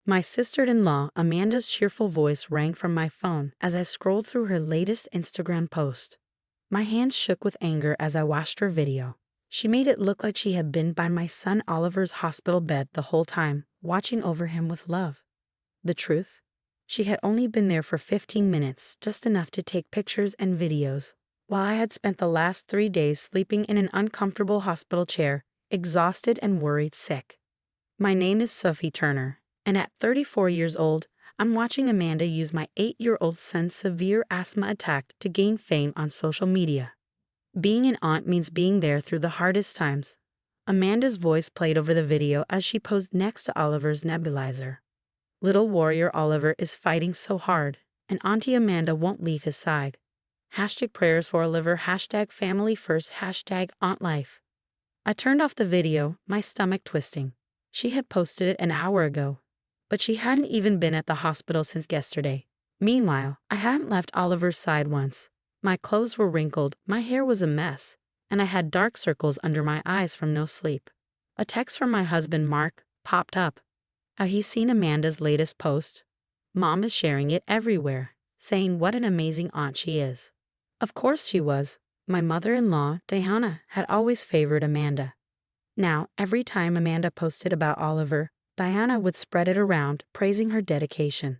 My sister-in-law, Amanda's cheerful voice rang from my phone as I scrolled through her latest Instagram post. My hands shook with anger as I watched her video. She made it look like she had been by my son Oliver's hospital bed the whole time, watching over him with love. The truth? She had only been there for 15 minutes, just enough to take pictures and videos, while I had spent the last 3 days sleeping in an uncomfortable hospital chair, exhausted and worried sick. My name is Sophie Turner, and at 34 years old, I'm watching Amanda use my 8-year-old son's severe asthma attack to gain fame on social media. Being an aunt means being there through the hardest times. Amanda's voice played over the video as she posed next to Oliver's nebulizer. Little warrior Oliver is fighting so hard, and Auntie Amanda won't leave his side. Hashtag prayers for Oliver, hashtag family first, hashtag aunt life. I turned off the video, my stomach twisting. She had posted it an hour ago, but she hadn't even been at the hospital since yesterday. Meanwhile, I hadn't left Oliver's side once. My clothes were wrinkled, my hair was a mess, and I had dark circles under my eyes from no sleep. A text from my husband Mark popped up. Have you seen Amanda's latest post? Mom is sharing it everywhere, saying what an amazing aunt she is. Of course she was. My mother-in-law, Diana, had always favored Amanda. Now, every time Amanda posted about Oliver, Diana would spread it around, praising her dedication.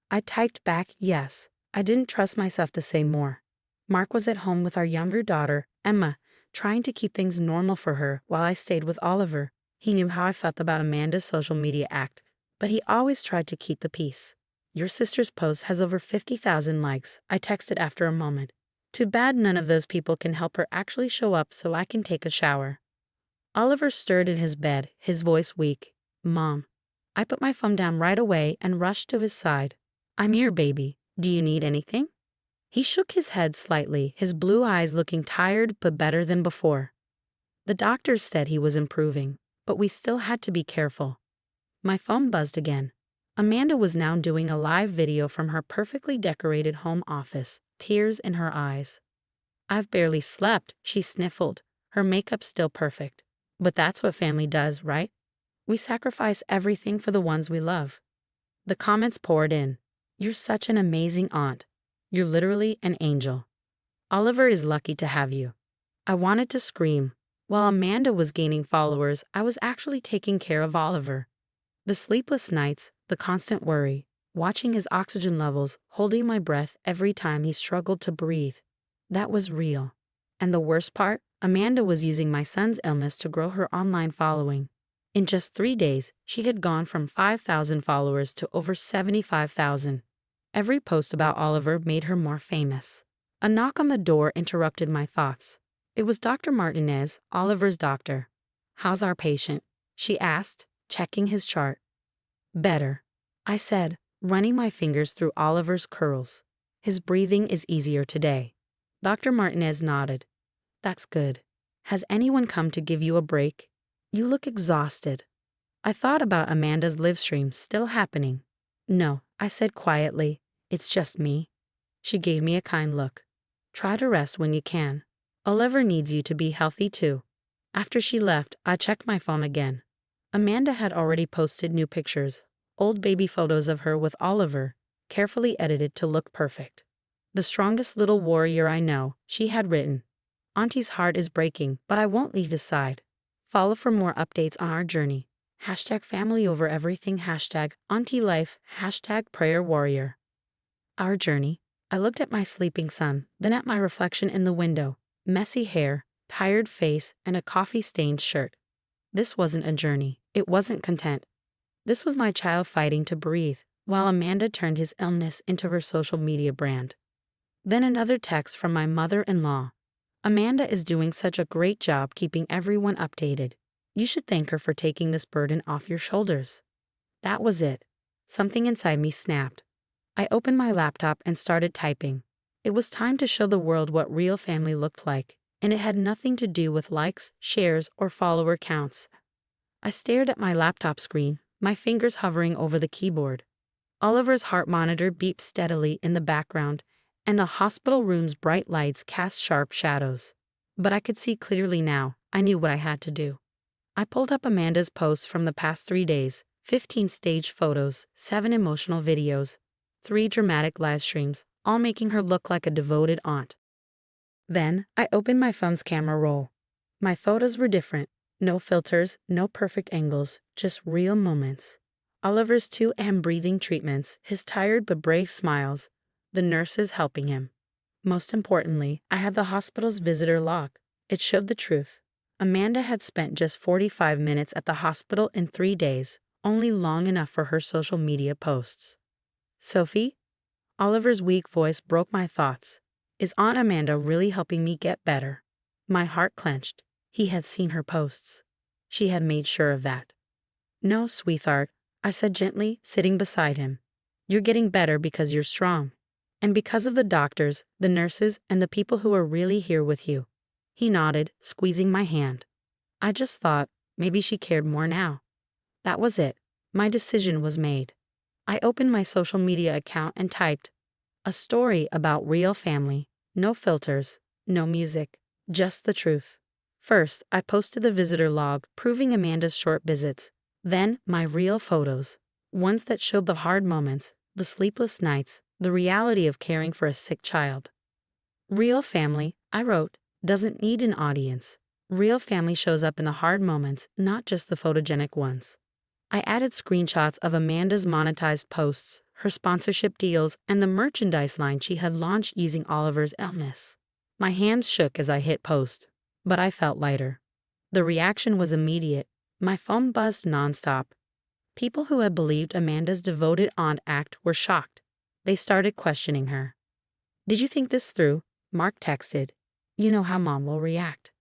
I typed back yes. I didn't trust myself to say more. Mark was at home with our younger daughter, Emma, trying to keep things normal for her while I stayed with Oliver. He knew how I felt about Amanda's social media act, but he always tried to keep the peace. Your sister's post has over 50,000 likes, I texted after a moment. Too bad none of those people can help her actually show up so I can take a shower. Oliver stirred in his bed, his voice weak. Mom. I put my phone down right away and rushed to his side. I'm here, baby. Do you need anything? He shook his head slightly, his blue eyes looking tired but better than before. The doctors said he was improving, but we still had to be careful. My phone buzzed again. Amanda was now doing a live video from her perfectly decorated home office, tears in her eyes. I've barely slept, she sniffled, her makeup still perfect. But that's what family does, right? We sacrifice everything for the ones we love. The comments poured in. You're such an amazing aunt. You're literally an angel. Oliver is lucky to have you. I wanted to scream. While Amanda was gaining followers, I was actually taking care of Oliver. The sleepless nights, the constant worry, watching his oxygen levels, holding my breath every time he struggled to breathe. That was real. And the worst part? Amanda was using my son's illness to grow her online following. In just 3 days, she had gone from 5,000 followers to over 75,000. Every post about Oliver made her more famous. A knock on the door interrupted my thoughts. It was Dr. Martinez, Oliver's doctor. How's our patient? She asked, checking his chart. Better, I said, running my fingers through Oliver's curls. His breathing is easier today. Dr. Martinez nodded. That's good. Has anyone come to give you a break? You look exhausted. I thought about Amanda's live stream still happening. No, I said quietly. It's just me. She gave me a kind look. Try to rest when you can. Oliver needs you to be healthy too. After she left, I checked my phone again. Amanda had already posted new pictures, old baby photos of her with Oliver, carefully edited to look perfect. The strongest little warrior I know, she had written. Auntie's heart is breaking, but I won't leave his side. Follow for more updates on our journey. Hashtag family over everything, hashtag auntie life, hashtag prayer warrior. Our journey. I looked at my sleeping son, then at my reflection in the window, messy hair, tired face, and a coffee-stained shirt. This wasn't a journey. It wasn't content. This was my child fighting to breathe, while Amanda turned his illness into her social media brand. Then another text from my mother-in-law. Amanda is doing such a great job keeping everyone updated. You should thank her for taking this burden off your shoulders. That was it. Something inside me snapped. I opened my laptop and started typing. It was time to show the world what real family looked like, and it had nothing to do with likes, shares, or follower counts. I stared at my laptop screen, my fingers hovering over the keyboard. Oliver's heart monitor beeped steadily in the background, and the hospital room's bright lights cast sharp shadows. But I could see clearly now. I knew what I had to do. I pulled up Amanda's posts from the past 3 days, 15 stage photos, 7 emotional videos, 3 dramatic live streams, all making her look like a devoted aunt. Then, I opened my phone's camera roll. My photos were different. No filters, no perfect angles, just real moments. Oliver's 2 breathing treatments, his tired but brave smiles, the nurses helping him. Most importantly, I had the hospital's visitor log. It showed the truth. Amanda had spent just 45 minutes at the hospital in 3 days, only long enough for her social media posts. Sophie? Oliver's weak voice broke my thoughts. Is Aunt Amanda really helping me get better? My heart clenched. He had seen her posts. She had made sure of that. No, sweetheart, I said gently, sitting beside him. You're getting better because you're strong. And because of the doctors, the nurses, and the people who are really here with you. He nodded, squeezing my hand. I just thought, maybe she cared more now. That was it. My decision was made. I opened my social media account and typed, a story about real family, no filters, no music, just the truth. First, I posted the visitor log, proving Amanda's short visits. Then, my real photos, ones that showed the hard moments, the sleepless nights, the reality of caring for a sick child. Real family, I wrote, doesn't need an audience. Real family shows up in the hard moments, not just the photogenic ones. I added screenshots of Amanda's monetized posts, her sponsorship deals, and the merchandise line she had launched using Oliver's illness. My hands shook as I hit post, but I felt lighter. The reaction was immediate. My phone buzzed nonstop. People who had believed Amanda's devoted aunt act were shocked. They started questioning her. Did you think this through? Mark texted. You know how Mom will react.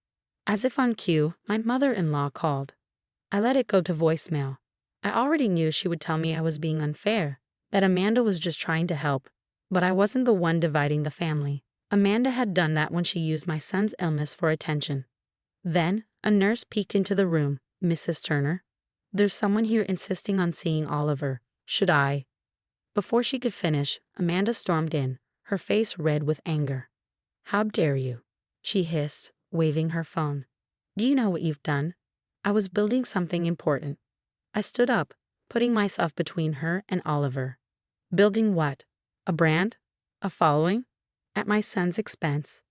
As if on cue, my mother-in-law called. I let it go to voicemail. I already knew she would tell me I was being unfair, that Amanda was just trying to help, but I wasn't the one dividing the family. Amanda had done that when she used my son's illness for attention. Then, a nurse peeked into the room. Mrs. Turner, there's someone here insisting on seeing Oliver. Should I? Before she could finish, Amanda stormed in, her face red with anger. How dare you? She hissed, waving her phone. Do you know what you've done? I was building something important. I stood up, putting myself between her and Oliver. Building what? A brand? A following? At my son's expense?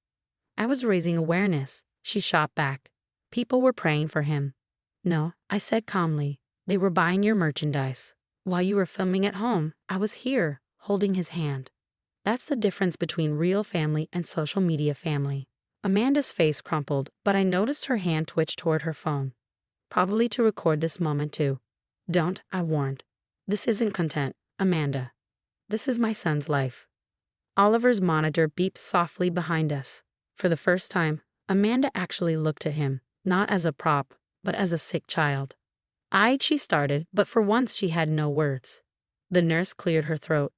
I was raising awareness, she shot back. People were praying for him. No, I said calmly, they were buying your merchandise. While you were filming at home, I was here, holding his hand. That's the difference between real family and social media family. Amanda's face crumpled, but I noticed her hand twitch toward her phone. Probably to record this moment too. Don't, I warned. This isn't content, Amanda. This is my son's life. Oliver's monitor beeped softly behind us. For the first time, Amanda actually looked at him, not as a prop, but as a sick child. She started, but for once she had no words. The nurse cleared her throat.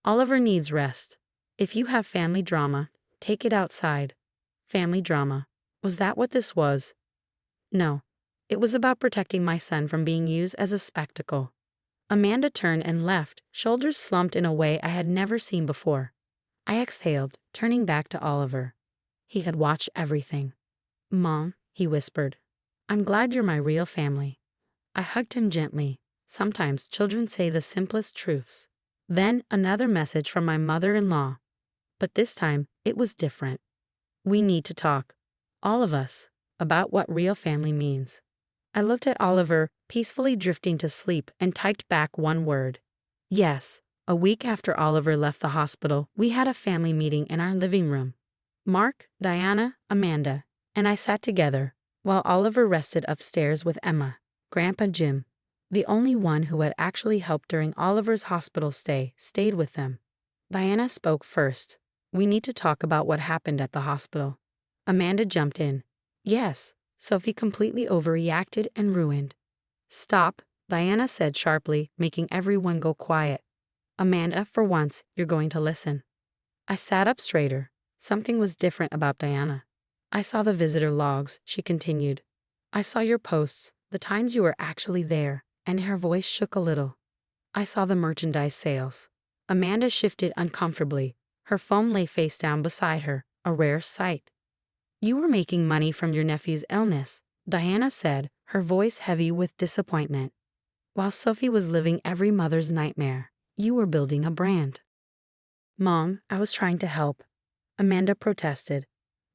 Oliver needs rest. If you have family drama, take it outside. Family drama. Was that what this was? No. It was about protecting my son from being used as a spectacle. Amanda turned and left, shoulders slumped in a way I had never seen before. I exhaled, turning back to Oliver. He had watched everything. Mom, he whispered, I'm glad you're my real family. I hugged him gently. Sometimes children say the simplest truths. Then another message from my mother-in-law. But this time, it was different. We need to talk, all of us, about what real family means. I looked at Oliver, peacefully drifting to sleep, and typed back one word. Yes. A week after Oliver left the hospital, we had a family meeting in our living room. Mark, Diana, Amanda, and I sat together, while Oliver rested upstairs with Emma. Grandpa Jim, the only one who had actually helped during Oliver's hospital stay, stayed with them. Diana spoke first. We need to talk about what happened at the hospital. Amanda jumped in. Yes, Sophie completely overreacted and ruined. Stop, Diana said sharply, making everyone go quiet. Amanda, for once, you're going to listen. I sat up straighter. Something was different about Diana. I saw the visitor logs, she continued. I saw your posts, the times you were actually there, and her voice shook a little. I saw the merchandise sales. Amanda shifted uncomfortably. Her phone lay face down beside her, a rare sight. You were making money from your nephew's illness, Diana said, her voice heavy with disappointment. While Sophie was living every mother's nightmare, you were building a brand. Mom, I was trying to help. Amanda protested.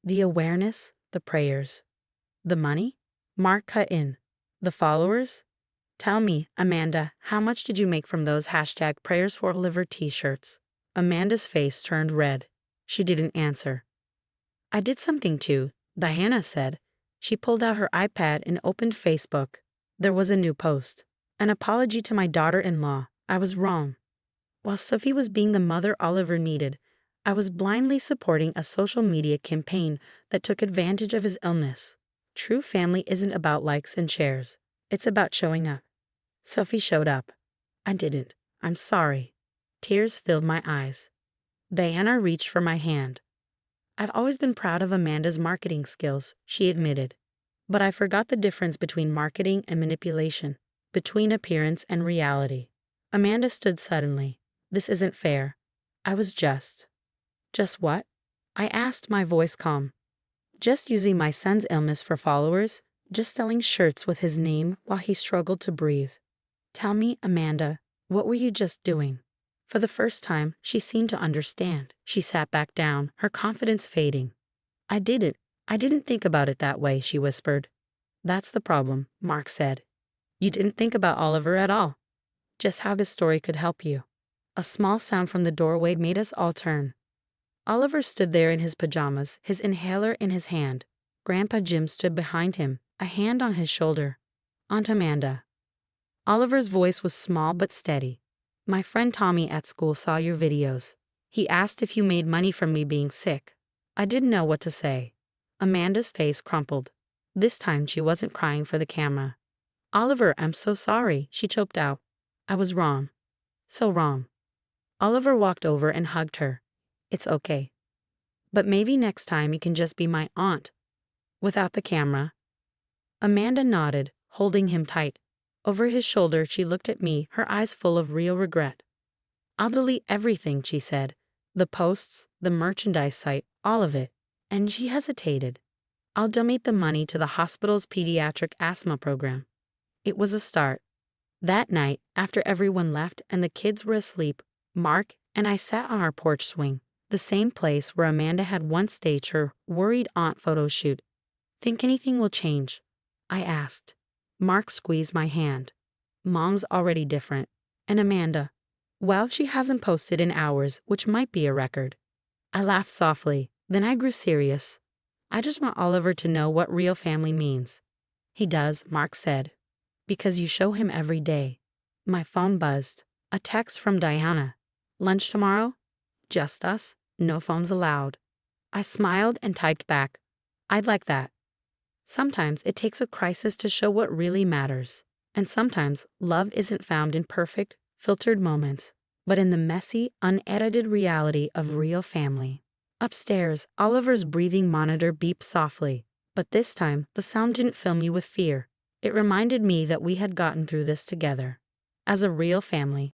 The awareness, the prayers. The money? Mark cut in. The followers? Tell me, Amanda, how much did you make from those #prayers for Oliver t-shirts? Amanda's face turned red. She didn't answer. I did something too, Diana said. She pulled out her iPad and opened Facebook. There was a new post. An apology to my daughter-in-law. I was wrong. While Sophie was being the mother Oliver needed, I was blindly supporting a social media campaign that took advantage of his illness. True family isn't about likes and shares. It's about showing up. Sophie showed up. I didn't. I'm sorry. Tears filled my eyes. Diana reached for my hand. I've always been proud of Amanda's marketing skills, she admitted. But I forgot the difference between marketing and manipulation, between appearance and reality. Amanda stood suddenly. This isn't fair. I was just. Just what? I asked, my voice calm. Just using my son's illness for followers, just selling shirts with his name while he struggled to breathe. Tell me, Amanda, what were you just doing? For the first time, she seemed to understand. She sat back down, her confidence fading. I didn't think about it that way, she whispered. That's the problem, Mark said. You didn't think about Oliver at all. Just how this story could help you. A small sound from the doorway made us all turn. Oliver stood there in his pajamas, his inhaler in his hand. Grandpa Jim stood behind him, a hand on his shoulder. Aunt Amanda. Oliver's voice was small but steady. My friend Tommy at school saw your videos. He asked if you made money from me being sick. I didn't know what to say. Amanda's face crumpled. This time she wasn't crying for the camera. Oliver, I'm so sorry, she choked out. I was wrong. So wrong. Oliver walked over and hugged her. It's okay. But maybe next time you can just be my aunt. Without the camera. Amanda nodded, holding him tight. Over his shoulder she looked at me, her eyes full of real regret. I'll delete everything, she said. The posts, the merchandise site, all of it. And she hesitated. I'll donate the money to the hospital's pediatric asthma program. It was a start. That night, after everyone left and the kids were asleep, Mark and I sat on our porch swing, the same place where Amanda had once staged her worried aunt photo shoot. Think anything will change? I asked. Mark squeezed my hand. Mom's already different. And Amanda, well, she hasn't posted in hours, which might be a record. I laughed softly, then I grew serious. I just want Oliver to know what real family means. He does, Mark said. Because you show him every day. My phone buzzed. A text from Diana. Lunch tomorrow? Just us, no phones allowed. I smiled and typed back. I'd like that. Sometimes it takes a crisis to show what really matters. And sometimes love isn't found in perfect, filtered moments, but in the messy, unedited reality of real family. Upstairs, Oliver's breathing monitor beeped softly, but this time the sound didn't fill me with fear. It reminded me that we had gotten through this together. As a real family.